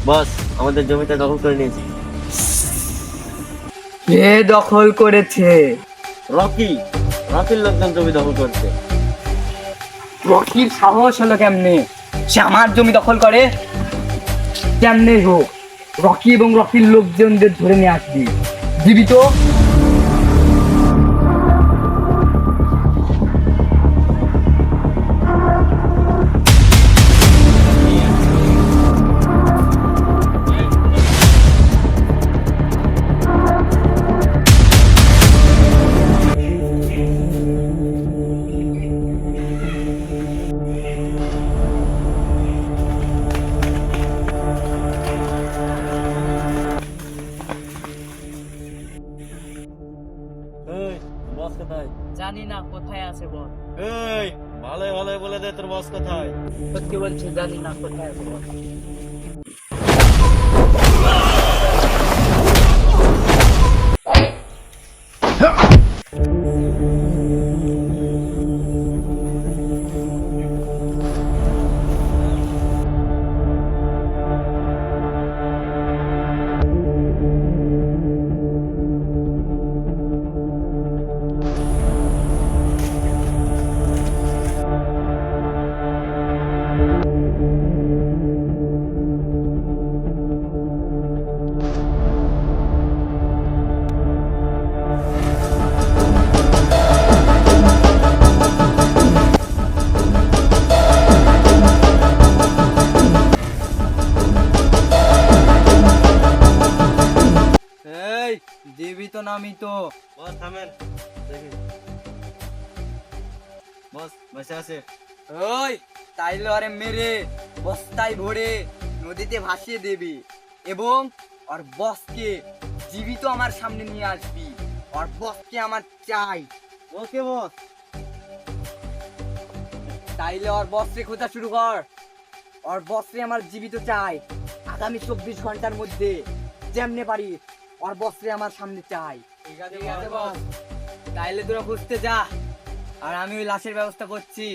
বস, আমাদের জমিটা দখল করে নিয়েছে। কে দখল করেছে? রকি, রকির লোকজন জমি দখল করছে। রকির সাহস হলো কেমনে সে আমার জমি দখল করে? কেমনে হোক, রকি এবং রকির লোকজনদের ধরে নিয়ে আসবি। জীবিত এই, বস কোথায়? জানি না কোথায় আছে বল। এই, ভালোই ভালোই বলে দে তোর বস কোথায়। সত্যি বলছি, জানি না কোথায় আছে বল। এই জীবিত নামি তো। বস থামেন, দেখি। বস বসে আছে। ওই তাইলে আরে মেরে বস্তায় ভরে নদীতে ভাসিয়ে দেবি এবং ওর বসকে জীবিত আমার সামনে নিয়ে আসবি। ওর বসকে আমার চাই। ওকে বস। তাইলে ওর বসকে খোঁজা শুরু কর। ওর বসকে আমার জীবিত চাই। আগামী 24 ঘন্টার মধ্যে যেমনে পারি ওর বসকে আমার সামনে চাই। ঠিক আছে বস, তাইলে তোরা খুঁজতে যা আর আমি ওই লাশের ব্যবস্থা করছি।